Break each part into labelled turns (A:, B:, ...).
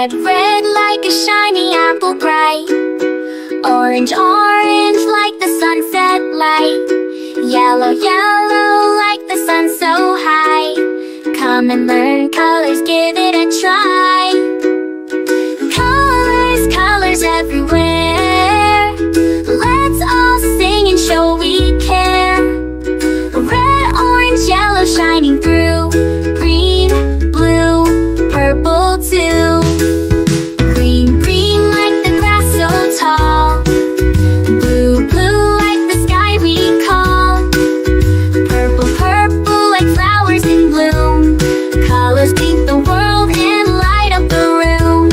A: Red, red like a shiny apple bright. Orange, orange like the sunset light. Yellow, yellow like the sun so high. Come and learn colors, give it a try. Colors, colors everywhere. Let's all sing and show we care. Red, orange, yellow shining through. Green, blue, purple too. Green, green like the grass so tall. Blue, blue like the sky we call. Purple, purple like flowers in bloom. Colors paint the world and light up the room.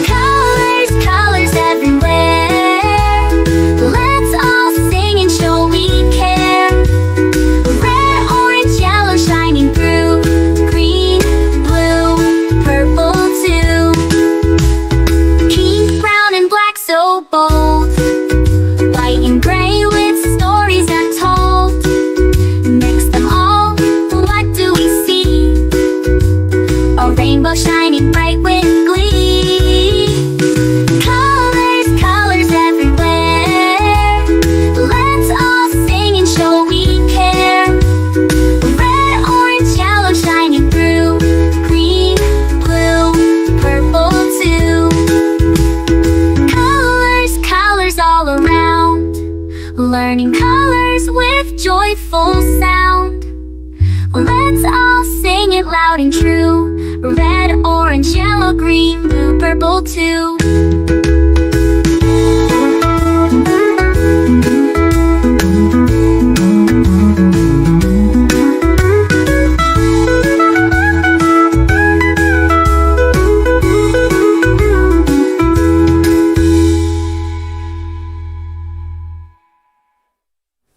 A: Colors, colors everywhere. Let's all sing and show we care. Red, orange, yellow shining through. Green, blue, purple too. Pink, brown and black so bold. White and gray with stories untold. Mix them all, what do we see? A rainbow shining bright with glee. Colors, colors everywhere. Let's all sing and show we care. Red, orange, yellow shining through. Green, blue, purple too. Colors, colors all around. Learning colors with joyful sound. Let's all sing it loud and true. Red, orange, yellow, green, blue, purple too.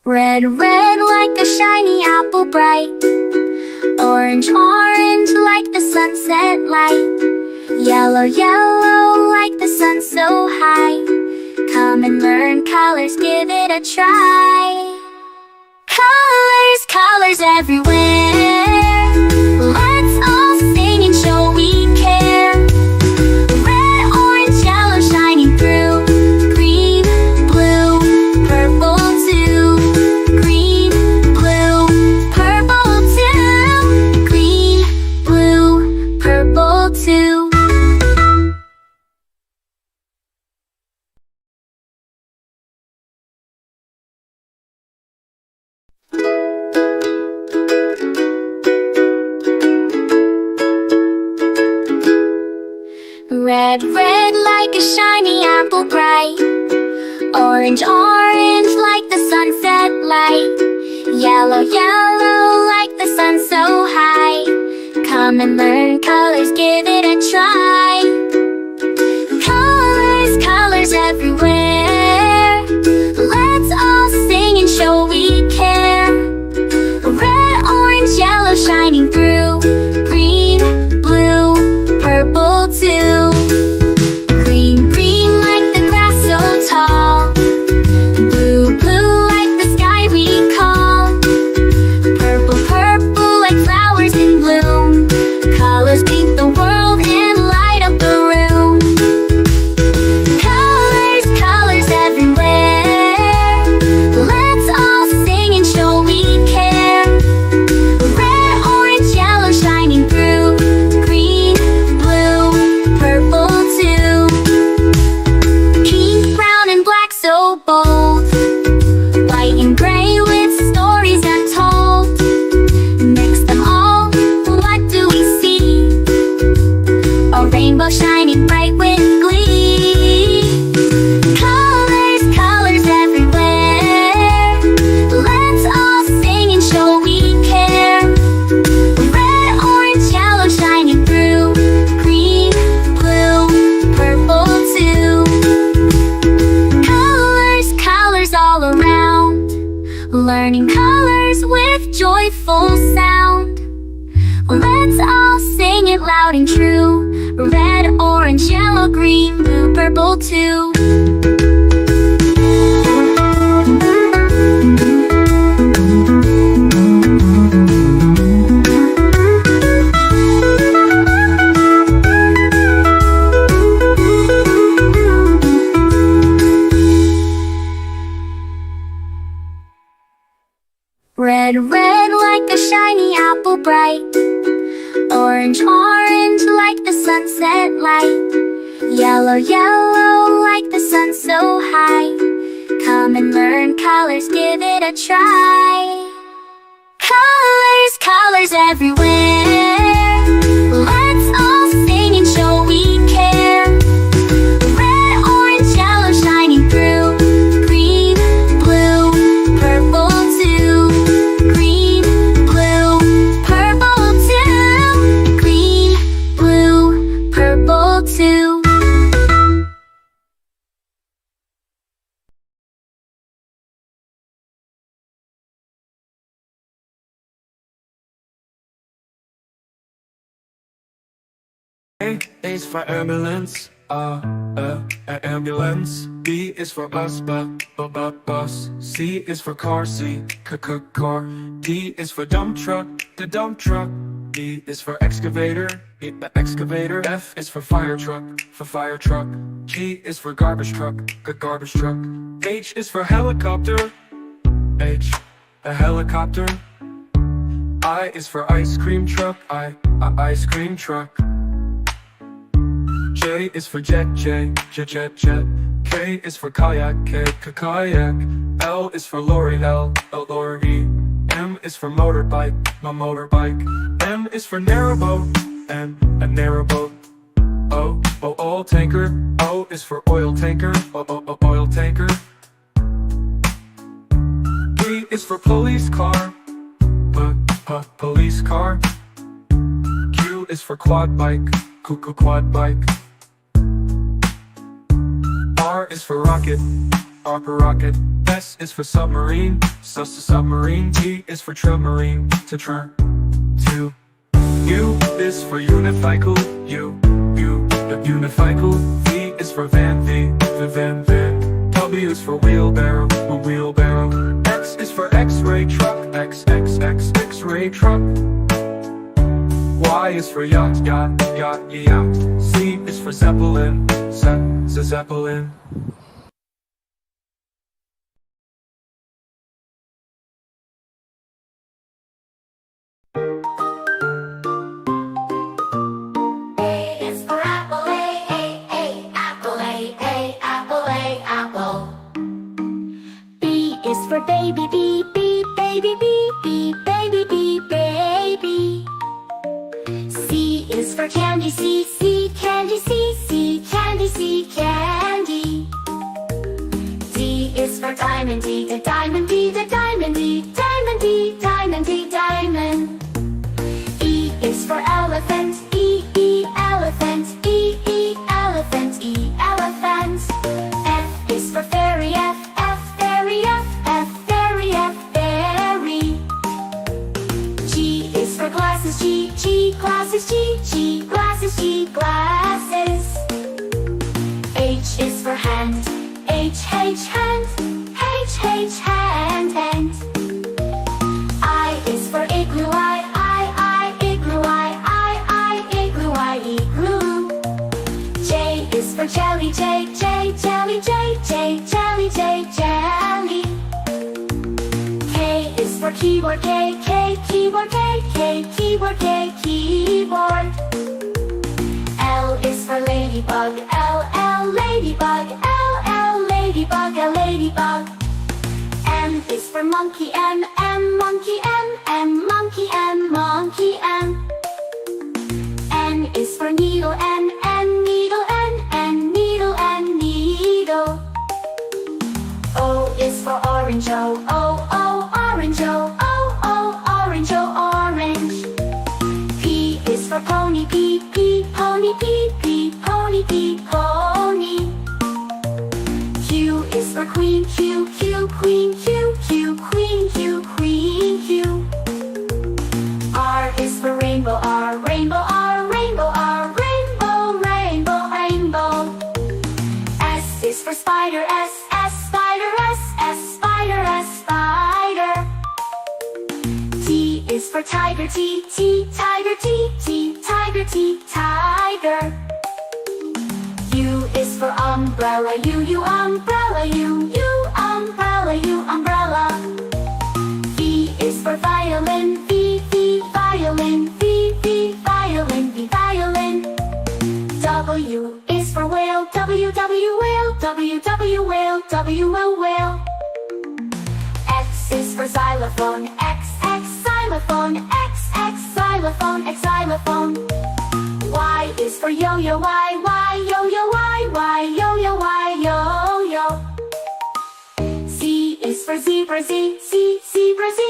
A: Red, red like a shiny apple bright. Orange, orange like the sunset light. Yellow, yellow like the sun so high. Come and learn colors, give it a try. Colors, colors everywhere. Let's all sing and show we care. Red, orange, yellow shining through. Green, blue, purple too. Green, blue, purple too. Green, blue, purple too. Red, red like a shiny apple bright. Orange, orange like the sunset light. Yellow, yellow like the sun so high. Come and learn colors, give it a try. Colors, colors everywhere. Let's all sing and show we care. Red, orange, yellow shining through. Green, blue, purple too. Green, green like the grass so tall. Blue, blue like the sky we call. Purple, purple like flowers in bloom. Colors paint the world and light up the room. Colors, colors everywhere. Let's all sing and show we care. Red, orange, yellow shining through. Green, blue, purple too. Pink, brown and black so bold. White and gray with stories untold. Mix them all, what do we see? A rainbow shining bright with glee. Colors, colors everywhere. Let's all sing and show we care. Red, orange, yellow shining through. Green, blue, purple too. Colors, colors all around. Learning colors with joyful sound. Let's all sing it loud and true. Red, orange, yellow, green, blue, purple too. Red, red like a shiny apple bright. Orange, orange like the sunset light. Yellow, yellow like the sun so high. Come and learn colors, give it a try. Colors, colors everywhere. Let's all sing and show we care. Red, orange, yellow shining through. Green, blue, purple too. Green, blue, purple too. Green, blue, purple too.
B: A is for ambulance, ambulance. B is for bus. C is for car, car. D is for dump truck, the dump truck. E is for excavator, the excavator. F is for fire truck, G is for garbage truck, garbage truck. H is for helicopter, a helicopter. I is for ice cream truck, ice cream truck. J is for jet. K is for kayak, kayak. L is for lorry, lorry. M is for motorbike, motorbike. N is for narrowboat, a narrowboat. O, oil tanker. O is for oil tanker, oil tanker. P is for police car, police car. Q is for quad bike, quad bike. R is for rocket, rocket. S is for submarine, submarine. T is for submarine, to. U is for unicycle, unicycle. V is for van, the van. W is for wheelbarrow, wheelbarrow. X is for X-ray truck, X-ray truck. Y is for yacht. Z is for zeppelin, zeppelin.
A: A is for apple, apple, apple. B is for baby, baby, baby. C is for candy, candy. D is for diamond, the diamond, diamond. E is for elephant, elephant. F is for fairy, fairy. G is for glasses, glasses. H is for hand, hand. I is for igloo, igloo. J is for jelly, jelly. K is for keyboard, keyboard. L is for ladybug, ladybug. M is for monkey, monkey. N is for needle, needle. O is for orange, orange. P is for pony, pony. Q is for queen, queen. R is for rainbow, rainbow. S is for spider, spider. T is for tiger, tiger. U is for umbrella, umbrella. V is W, whale. X is for xylophone, X, xylophone, X, xylophone, xylophone. Y is for yo-yo, Y, yo-yo, Y, yo-yo, Y, yo-yo. Z is for zebra, Z, zebra, Z,